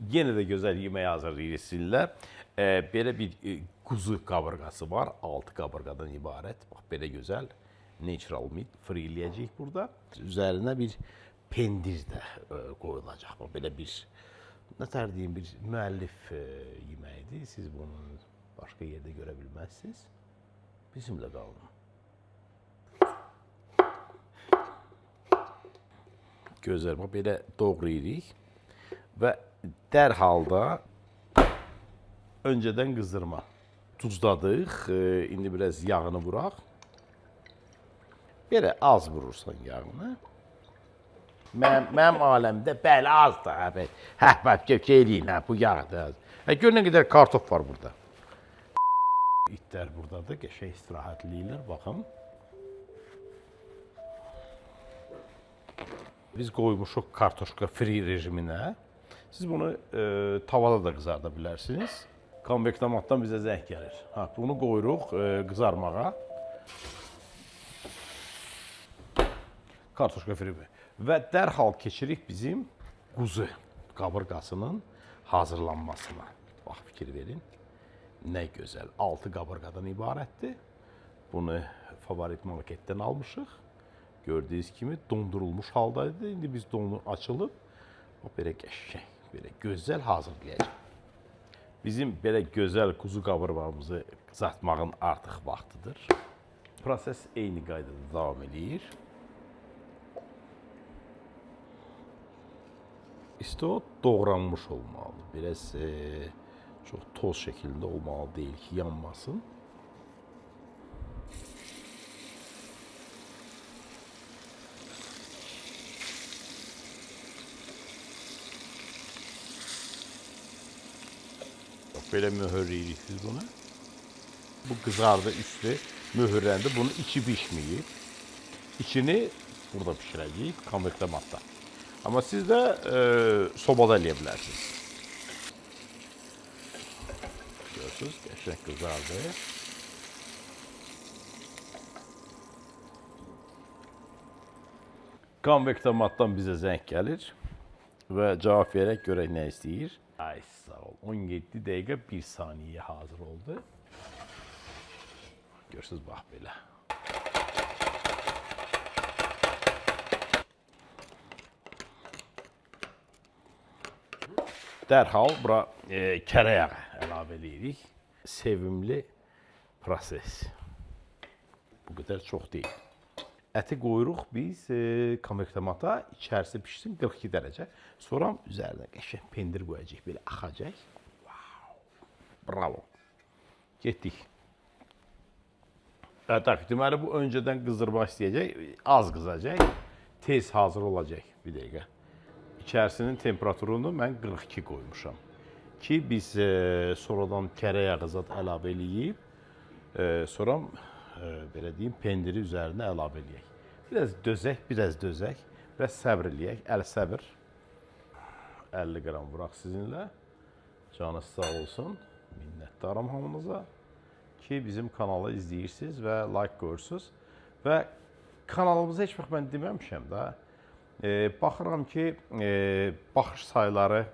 Yenə də gözəl yemək hazırlayırıq sizinlə. Belə bir quzu qabırğası var, 6 qabırğadan ibarət. Bax, belə gözəl natural meat free-ləyəcəyik burada. Üzərinə bir pendir də qoyulacaq. Bax, belə bir, nətər deyim, bir müəllif yeməyidir. Siz bunu başqa yerdə görə bilməzsiniz. Bizimlə qalın. Gözlər, bax, belə doğrayırıq və dərhal da öncədən qızdırma. Duzladıq, indi biraz yağını vuraq. Belə az vurursan yağını. Mənim aləmdə bəli az da. Bax, eləyin, bu yağdır. Gör nə qədər kartof var burada. İtlər buradadır, qəşəng istirahətliyirlər, baxın. Biz qoymuşuq kartoşka free rejiminə. Siz bunu tavada da qızarda bilərsiniz. Konvektomatdan bizə zəng gəlir. Bunu qoyuruq qızarmağa. Kartoşka free. Və dərhal keçirik bizim quzu qabırğasının hazırlanmasına. Bax, fikir verin. Nə gözəl, 6 qabırğadan ibarətdir. Bunu favorit marketdən almışıq. Gördüyünüz kimi dondurulmuş haldaydı. İndi biz donu açılıb, belə qəşəng, belə gözəl hazırlayacaq. Bizim belə gözəl quzu qabırğamızı qızartmağın artıq vaxtıdır. Proses eyni qaydada davam edir. İşte o doğranmış olmalıdır. Biraz çox toz şəklində olmalı deyil ki, yanmasın. Belə möhürləyirik biz bunu. Bu qızardı üstü, möhürləndi. Bunun içi pişməyib. İçini burada pişirəcəyik, konvektomatda. Amma siz də sobada eləyə bilərsiniz. Görürsünüz, qəşəng qızardı. Konvektomatdan bizə zəng gəlir və cavab verək, görək nə istəyir. Ay, sağ ol. 17 dəqiqə 1 saniyə hazır oldu. Görürsünüz, bax belə. Dərhal bura kərə yağı əlavə edirik. Sevimli proses. Bu qədər çox deyil. Əti qoyuruq biz konvektomata, içərisi pişsin 42 dərəcə. Sonra üzərinə qəşəng pendir qoyacaq, belə axacaq. Bravo. Getdik. Deməli, bu öncədən qızdırmaq istəyəcək, az qızacaq, tez hazır olacaq bir dəqiqə. İçərisinin temperaturunu mən 42 qoymuşam ki, biz sonradan kərə yağı zad əlavə eləyib, sonra belə deyim, pendiri üzərinə əlavə eləyək. Biraz dözək, biraz səbr eləyək, əl səbr. 50 qram vuraq sizinlə. Canınız sağ olsun, minnətdaram hamınıza ki, bizim kanalı izləyirsiniz və like qoyursunuz. Və kanalımızı heç vaxt mən deməmişəm də. Baxıram ki, baxış sayları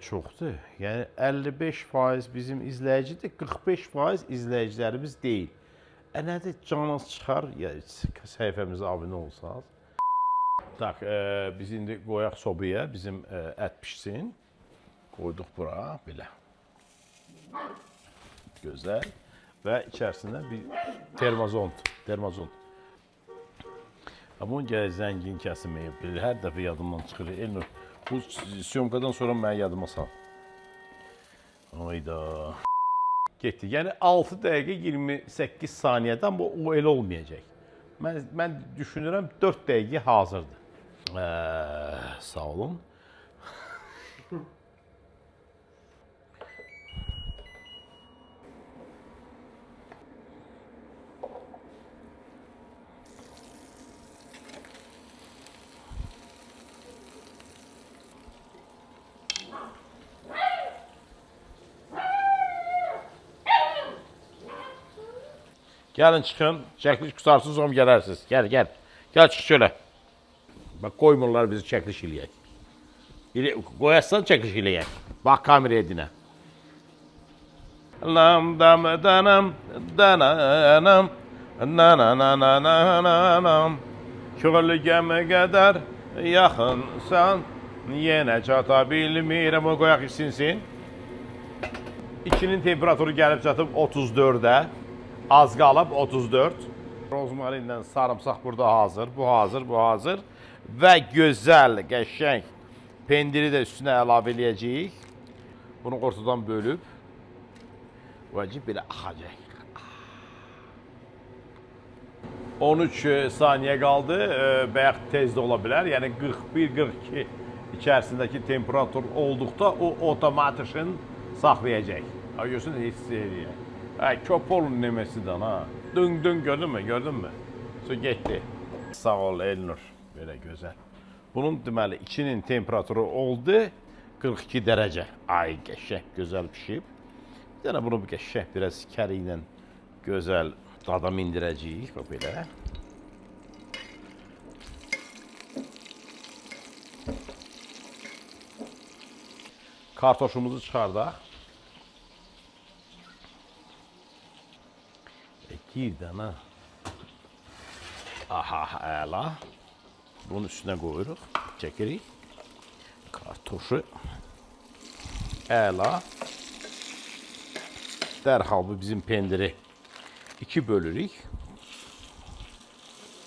çoxdur. Yəni 55% bizim izləyicidir, 45% izləyicilərimiz deyil. Nədir, canınız çıxar, səhifəmizə abunə olsanız. Biz indi qoyaq sobaya, bizim ət pişsin. Qoyduq bura, belə. Gözəl. Və içərisində bir termozont. Bunun gələ zəngin kəsilməyə bilir. Hər dəfə yadımdan çıxır. Elnur, bu syomkadan sonra mənə yadıma sal. Ayda. Getdi. Yəni 6 dəqiqə 28 saniyədən bu elə olmayacaq. Mən düşünürəm 4 dəqiqə hazırdır. Sağ olun. Gəlin çıxın, çəkiliş qutarsın, sonra gələrsiniz. Gəl. Gəl çıx şöyle. Bak koymurlar bizi çəkiliş eləyək. Qoyarsan çəkiş eləyək. Bax kameraya dinə. Lam dam danam dananam nanananananam kölgəmə qədər yaxınsan yenə çata bilmirəm. O qoyaq isinsin. İçinin temperaturu gəlib çatıb 34-ə. Az qalıb 34. Rozmarinlə sarımsaq burada hazır. Bu hazır, bu hazır. Və gözəl, qəşəng pendiri də üstünə əlavə eləyəcəyik. Bunu ortadan bölüb vacib belə axacaq. 13 saniyə qaldı. Bəyək tez də ola bilər. Yəni 41-42 içərisindəki temperatur olduqda o otomatikən saxlayacaq. Görürsün, hiss eləyək. Köpolun neməsidən ha. Dün gördün mü? Gördün mü? Su getdi. Sağ ol Elnur. Belə gözəl. Bunun deməli içinin temperaturu oldu 42 dərəcə. Ay qəşəng, gözəl pişib. Bir dənə bunu qəşəng biraz kəri ilə gözəl dada mindirəcəyik. Bax belə. Kartoşumuzu çıxardaq. Bir dənə. Aha, əla. Bunun üstünə qoyuruq. Çəkirik. Kartoşu. Əla. Dərhal bu bizim pendiri 2 bölürük.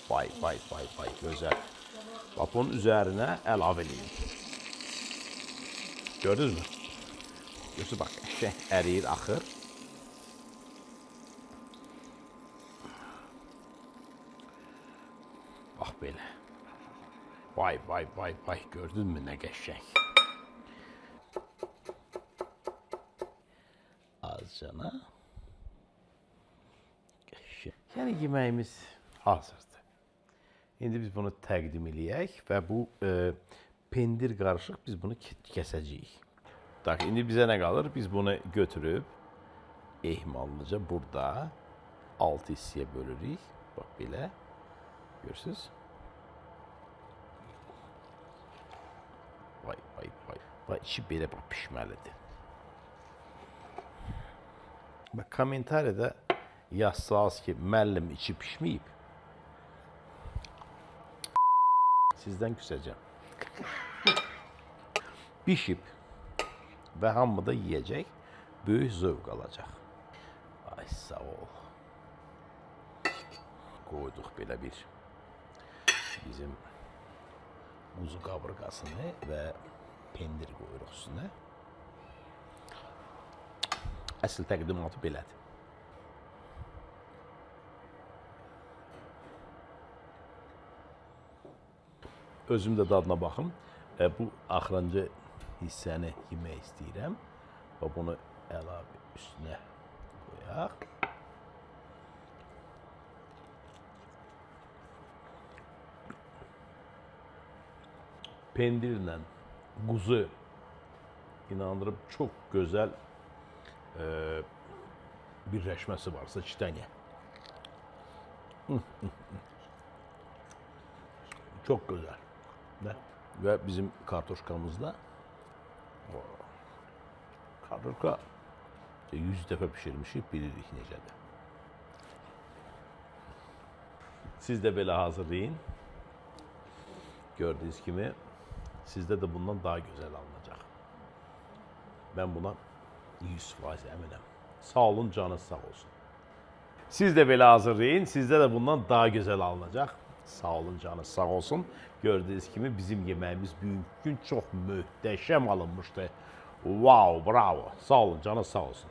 Vay, gözəl. Bax, bunun üzərinə əlavə edin. Gördünüz mü? Görürsünüz, bax, əriyir, axır. Bax, belə. Vay, gördün mü, nə qəşəng. Azcana. Qəşəng. Yəni, yeməyimiz hazırdır. İndi biz bunu təqdim eləyək və bu pendir qarışıq biz bunu kəsəcəyik. İndi bizə nə qalır? Biz bunu götürüb ehmallıca burada 6 hissəyə bölürük. Bax, belə. Görürsünüz? Vay. İçi belə pişməlidir. Bax, kommentariyada yazsınız ki, müəllim içi pişməyib. Sizdən küsəcəm. Bişib və hamı da yiyəcək, böyük zövq alacaq. Ay, sağ ol. Qoyduq belə bir bizim quzu qaburqasını və pendir qoyuruq üstünə. Əsl təqdimatı belədir. Özüm də dadına baxım. Bu axırıncı hissəni yemək istəyirəm. Və bunu əlavə üstünə qoyaq. Pendirlə quzu inandırıb çox gözəl birləşməsi varsa çitəniyə. Çox gözəl. Və bizim kartoşkamızda kartoşka 100 dəfə pişirmişik, bilirik necədir. Siz də belə hazırlayın. Gördüyünüz kimi sizdə də bundan daha gözəl alınacaq. Mən buna 100% əminəm. Sağ olun, canınız sağ olsun. Siz də belə hazırlayın, sizdə də bundan daha gözəl alınacaq. Sağ olun, canınız sağ olsun. Gördüyünüz kimi bizim yeməyimiz bugün çox möhtəşəm alınmışdı. Wow, bravo. Sağ olun, canınız sağ olsun.